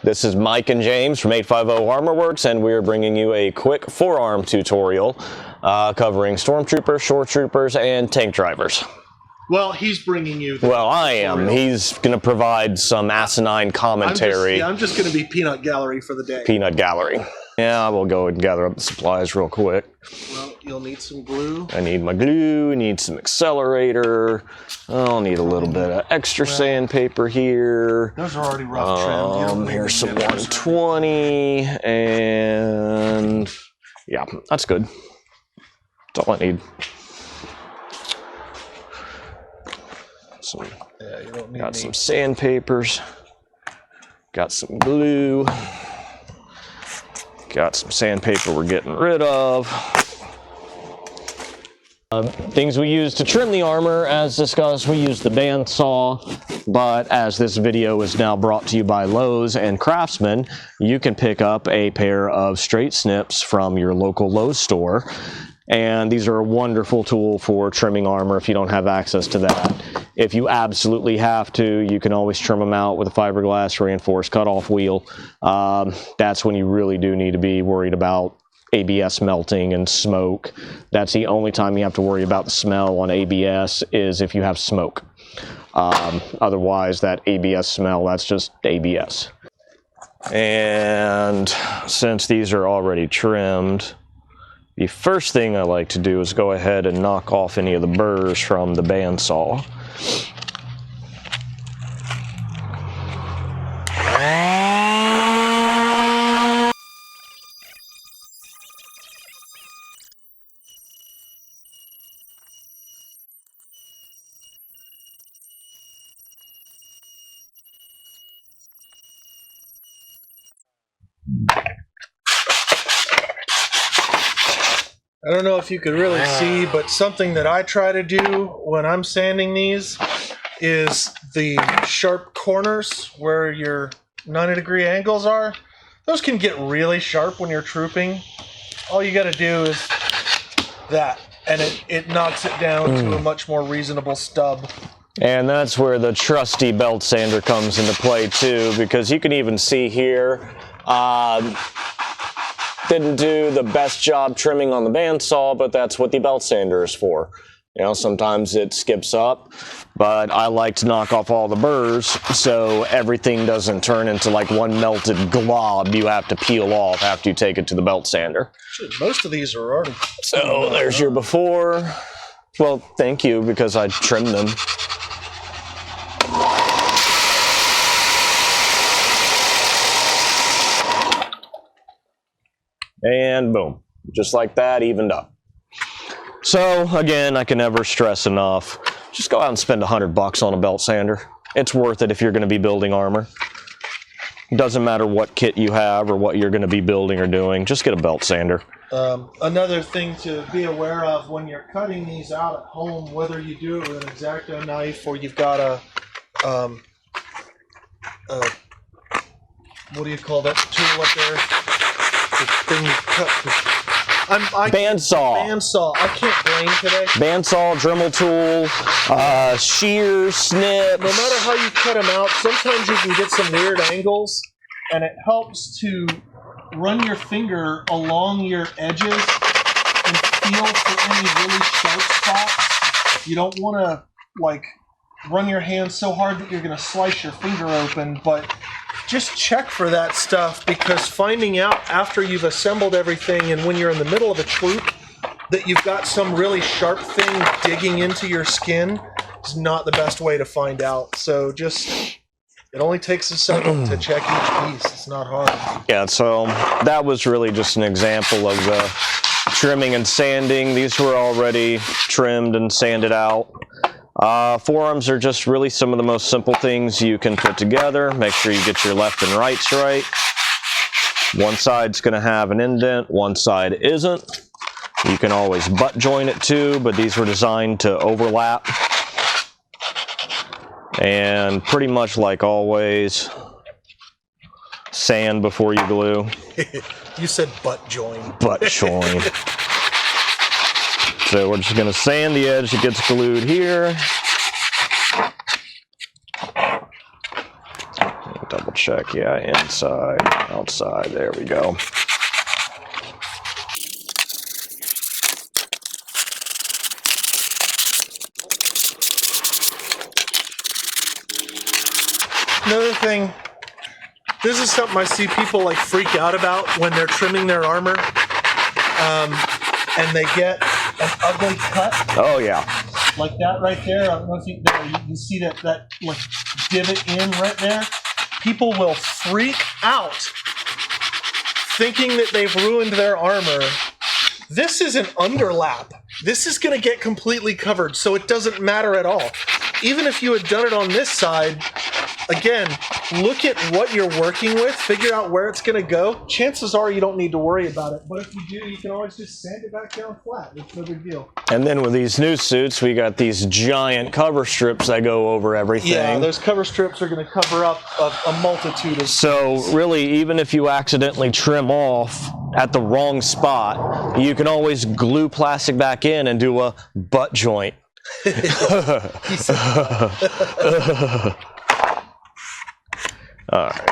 This is Mike and James from 850 Armor Works, and we're bringing you a quick forearm tutorial covering Stormtroopers, Shoretroopers, and tank drivers. Well, he's bringing you the Well, I am. tutorial. He's going to provide some asinine commentary. I'm just going to be peanut gallery for the day. Peanut gallery. Yeah, we'll go and gather up the supplies real quick. Well, you'll need some glue. I need my glue, I need some accelerator. I'll need a little bit of extra sandpaper here. Those are already rough trimmed. Here's some 120, and yeah, that's good. That's all I need. Yeah, you don't need got some sandpapers. Got some glue. Got some sandpaper we're getting rid of. Things we use to trim the armor, as discussed, we use the bandsaw, but as this video is now brought to you by Lowe's and Craftsman, you can pick up a pair of straight snips from your local Lowe's store, and these are a wonderful tool for trimming armor if you don't have access to that. If you absolutely have to, you can always trim them out with a fiberglass reinforced cutoff wheel. That's when you really do need to be worried about ABS melting and smoke. That's the only time you have to worry about the smell on ABS, is if you have smoke. Otherwise, that ABS smell, that's just ABS. And since these are already trimmed, the first thing I like to do is go ahead and knock off any of the burrs from the bandsaw. I don't know if you could really see, but something that I try to do when I'm sanding these is the sharp corners where your 90-degree angles are. Those can get really sharp when you're trooping. All you got to do is that, and it knocks it down to a much more reasonable stub. And that's where the trusty belt sander comes into play too, because you can even see here, didn't do the best job trimming on the bandsaw, but that's what the belt sander is for. You know, sometimes it skips up, but I like to knock off all the burrs so everything doesn't turn into like one melted glob you have to peel off after you take it to the belt sander. Shit, most of these are already... So there's your before. Well, thank you, because I trimmed them. And boom, just like that, evened up. So again, I can never stress enough, just go out and spend $100 on a belt sander. It's worth it if you're going to be building armor. It doesn't matter what kit you have or what you're going to be building or doing, just get a belt sander. Another thing to be aware of when you're cutting these out at home, whether you do it with an X-Acto knife or you've got a what do you call that tool up there? The thing you cut. Bandsaw. Bandsaw. I can't brain today. Bandsaw, Dremel tool, shears, snips. No matter how you cut them out, sometimes you can get some weird angles, and it helps to run your finger along your edges and feel for any really sharp spots. You don't want to like run your hand so hard that you're going to slice your finger open, but just check for that stuff, because finding out after you've assembled everything and when you're in the middle of a troop that you've got some really sharp thing digging into your skin is not the best way to find out. So just, it only takes a second to check each piece. It's not hard. Yeah, so that was really just an example of the trimming and sanding. These were already trimmed and sanded out. Forearms are just really some of the most simple things you can put together. Make sure you get your left and rights right. One side's going to have an indent, one side isn't. You can always butt join it too, but these were designed to overlap. And pretty much like always, sand before you glue. You said butt join. Butt join. So we're just going to sand the edge that gets glued here. Double check. Yeah, inside, outside. There we go. Another thing, this is something I see people like freak out about when they're trimming their armor, and they get an ugly cut. Oh yeah. Like that right there. I don't know if you can see that like divot in right there. People will freak out thinking that they've ruined their armor. This is an underlap. This is going to get completely covered, so it doesn't matter at all. Even if you had done it on this side, again, look at what you're working with, figure out where it's going to go. Chances are you don't need to worry about it, but if you do, you can always just sand it back down flat. It's no big deal. And then with these new suits, we got these giant cover strips that go over everything. Yeah, those cover strips are going to cover up a multitude of... So really, even if you accidentally trim off at the wrong spot, you can always glue plastic back in and do a butt joint. Alright,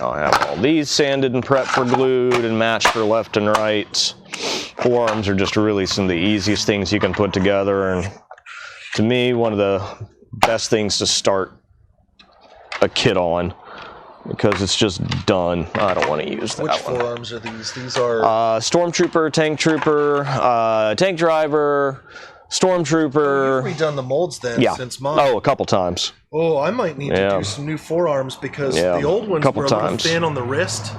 I'll have all these sanded and prepped for glued and matched for left and right. Forearms are just really some of the easiest things you can put together, and to me, one of the best things to start a kit on, because it's just done. I don't want to use that one. Which forearms are these? These are... Stormtrooper, Tank Trooper, Tank Driver, Stormtrooper. You've redone the molds then since mine. Oh, a couple times. Oh, I might need to do some new forearms because the old ones were a little thin on the wrist,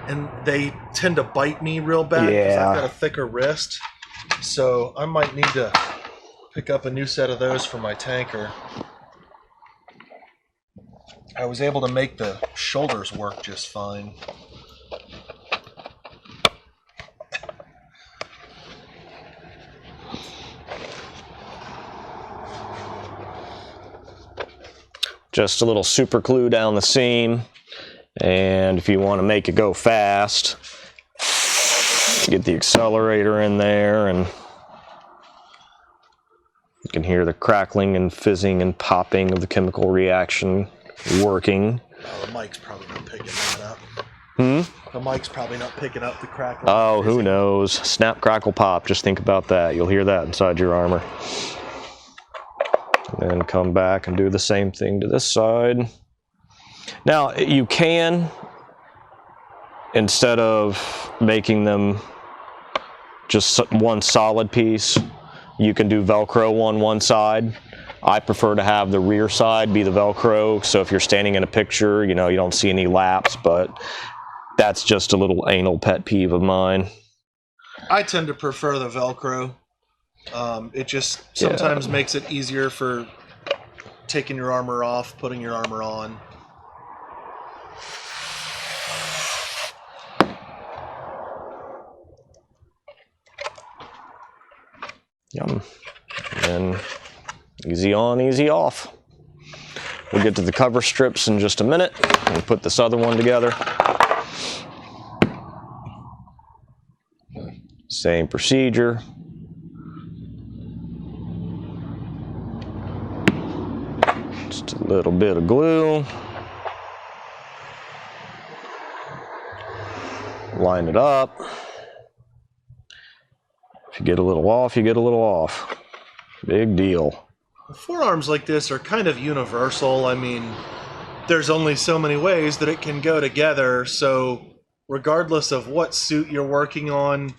and they tend to bite me real bad because I've got a thicker wrist. So I might need to pick up a new set of those for my tanker. I was able to make the shoulders work just fine. Just a little super glue down the seam, and if you want to make it go fast, get the accelerator in there, and you can hear the crackling and fizzing and popping of the chemical reaction working. Oh, the mic's probably not picking that up. The mic's probably not picking up the crackling. Oh, who knows? Snap, crackle, pop. Just think about that. You'll hear that inside your armor. And then come back and do the same thing to this side. Now, you can, instead of making them just one solid piece, you can do Velcro on one side. I prefer to have the rear side be the Velcro, so if you're standing in a picture, you know, you don't see any laps, but that's just a little anal pet peeve of mine. I tend to prefer the Velcro. It just sometimes makes it easier for taking your armor off, putting your armor on. Yum. And easy on, easy off. We'll get to the cover strips in just a minute and put this other one together. Same procedure. Just a little bit of glue. Line it up. If you get a little off, you get a little off. Big deal. Forearms like this are kind of universal. I mean, there's only so many ways that it can go together, so regardless of what suit you're working on,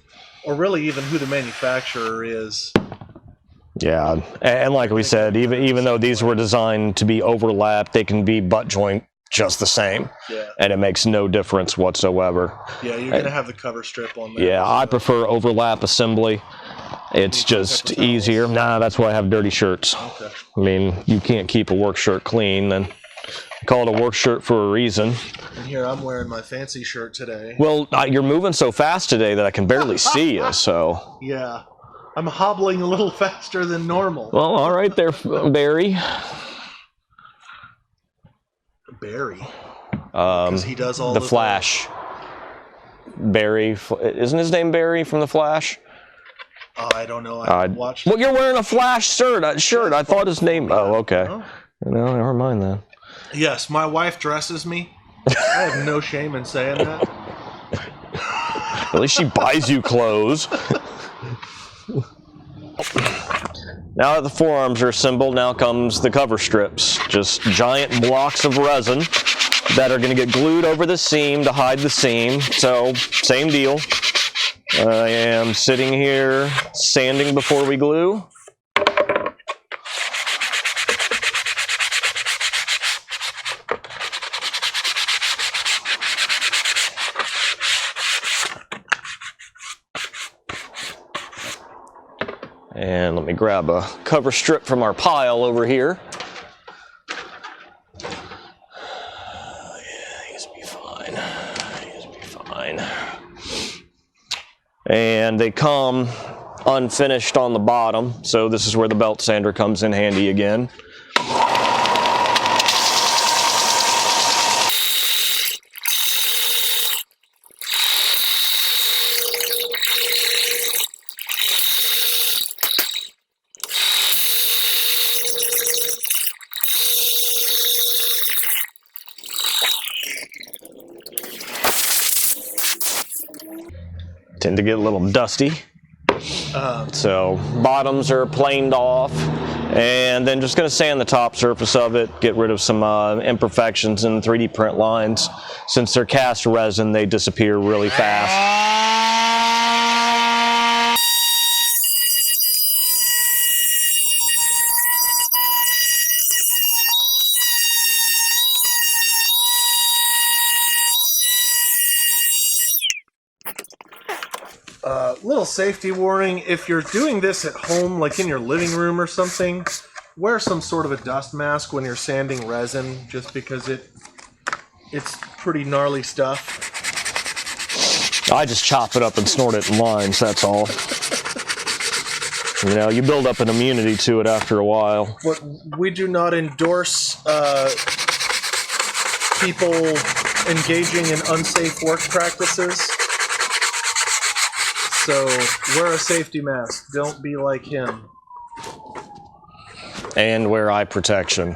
or really even who the manufacturer is. Yeah, and like we said, even though these were designed to be overlapped, they can be butt joint just the same. Yeah. And it makes no difference whatsoever. Yeah, you're going to have the cover strip on there. Yeah, I prefer overlap assembly. It's just easier. Nah, that's why I have dirty shirts. Okay. I mean, you can't keep a work shirt clean, and call it a work shirt for a reason. And here I'm wearing my fancy shirt today. Well, you're moving so fast today that I can barely see you, so. Yeah. I'm hobbling a little faster than normal. Well, all right there, Barry. Barry? Because he does all the Flash. Barry, isn't his name Barry from the Flash? I don't know. I watched. Well, you're wearing a Flash shirt. I thought his name. Oh, okay. No, never mind then. Yes, my wife dresses me, I have no shame in saying that. At least she buys you clothes. Now that the forearms are assembled, now comes the cover strips. Just giant blocks of resin that are going to get glued over the seam to hide the seam. So, same deal. I am sitting here sanding before we glue. And let me grab a cover strip from our pile over here. Yeah, these will be fine. These will be fine. And they come unfinished on the bottom, so this is where the belt sander comes in handy again. Tend to get a little dusty. So bottoms are planed off, and then just going to sand the top surface of it, get rid of some imperfections in 3D print lines. Since they're cast resin, they disappear really fast. Little safety warning, if you're doing this at home, like in your living room or something, wear some sort of a dust mask when you're sanding resin, just because it's pretty gnarly stuff. I just chop it up and snort it in lines, that's all. You know, you build up an immunity to it after a while. But we do not endorse people engaging in unsafe work practices. So wear a safety mask. Don't be like him. And wear eye protection.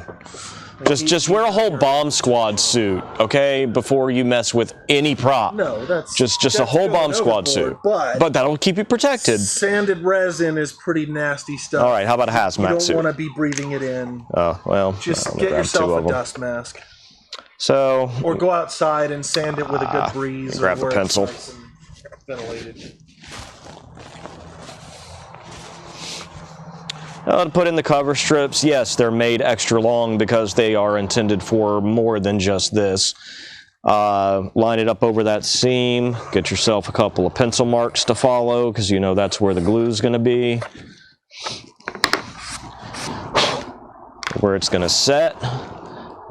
Just wear a whole bomb squad suit, okay? Before you mess with any prop. No, that's just a whole bomb squad suit. But that'll keep you protected. Sanded resin is pretty nasty stuff. All right, how about a hazmat suit? You don't want to be breathing it in. Oh, well. Just get yourself a dust mask. So. Or go outside and sand it with a good breeze. Grab the pencil. Nice and ventilated. To put in the cover strips, yes, they're made extra long because they are intended for more than just this. Line it up over that seam. Get yourself a couple of pencil marks to follow because you know that's where the glue is going to be. Where it's going to set.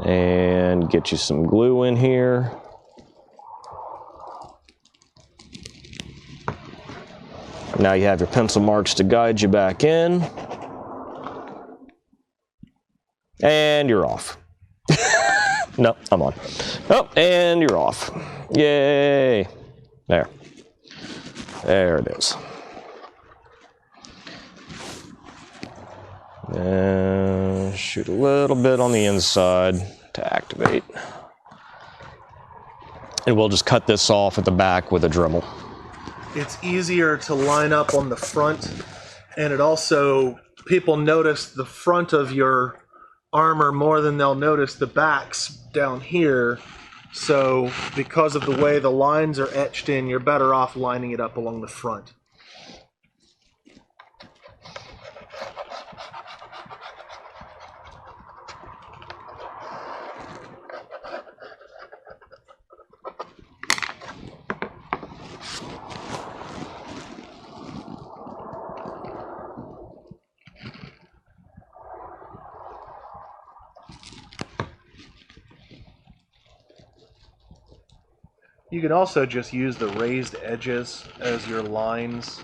And get you some glue in here. Now you have your pencil marks to guide you back in. And you're off. No, I'm on. Oh, and you're off. Yay. There. There it is. And shoot a little bit on the inside to activate. And we'll just cut this off at the back with a Dremel. It's easier to line up on the front, and it also, people notice the front of your armor more than they'll notice the backs down here. So because of the way the lines are etched in, you're better off lining it up along the front. You can also just use the raised edges as your lines.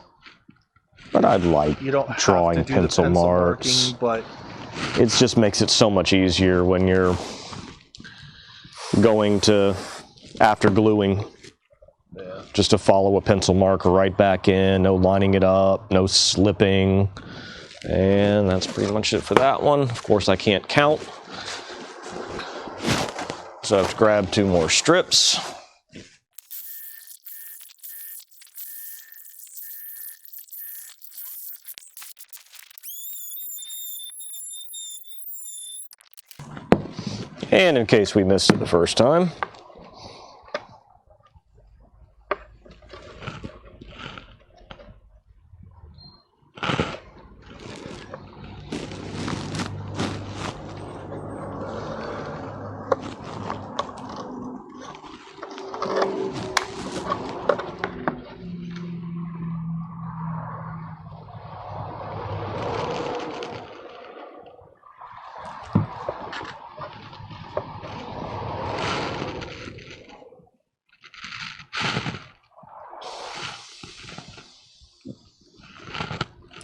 But I'd like you don't drawing have to do pencil the marks. Marking, but it just makes it so much easier when you're going to, after gluing, just to follow a pencil marker right back in, no lining it up, no slipping. And that's pretty much it for that one. Of course, I can't count. So I have to grab 2 more strips. And in case we missed it the first time,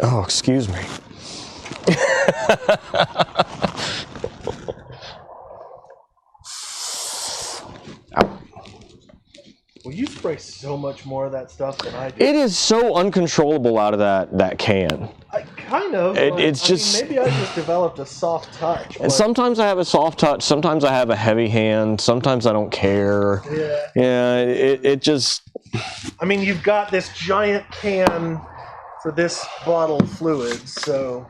oh, excuse me. Well, you spray so much more of that stuff than I do. It is so uncontrollable out of that can. Kind of. It's just... maybe I just developed a soft touch. And sometimes I have a soft touch, sometimes I have a heavy hand, sometimes I don't care. Yeah. Yeah, it just... I mean, you've got this giant can for this bottle of fluid, so...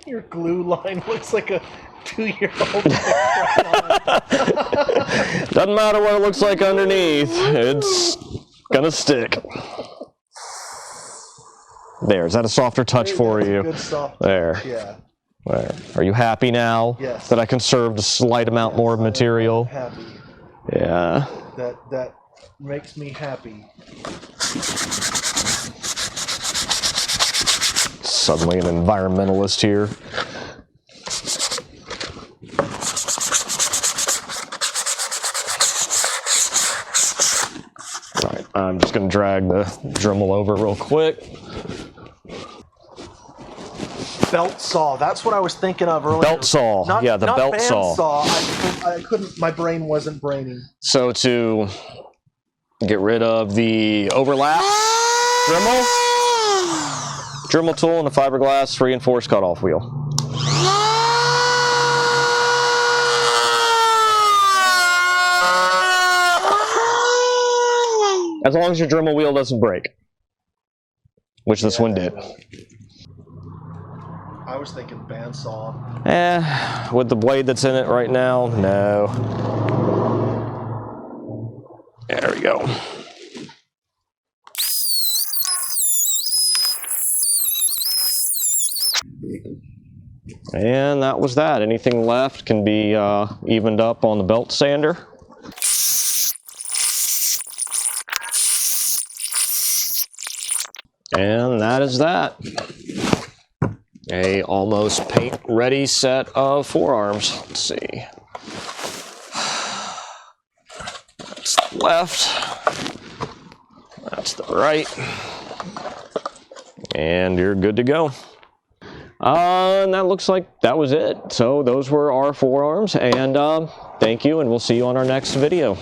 Your glue line looks like a 2-year-old. Doesn't matter what it looks like underneath, it's gonna stick. There, is that a softer touch for you? Good soft there. touch, yeah. There. Are you happy now? Yes. That I conserved a slight amount more of material? I'm happy. Yeah. That makes me happy. Suddenly an environmentalist here. All right, I'm just going to drag the Dremel over real quick. Belt saw. That's what I was thinking of earlier. Belt saw. Yeah, the belt saw. I couldn't. My brain wasn't braining. So to get rid of the overlap, Dremel tool and a fiberglass reinforced cutoff wheel. As long as your Dremel wheel doesn't break, which this one did. I was thinking bandsaw. With the blade that's in it right now, no. There we go. And that was that. Anything left can be evened up on the belt sander. And that is that. A almost paint ready set of forearms. Let's see. That's the left. That's the right. And you're good to go. And that looks like that was it. So those were our forearms, and thank you, and we'll see you on our next video.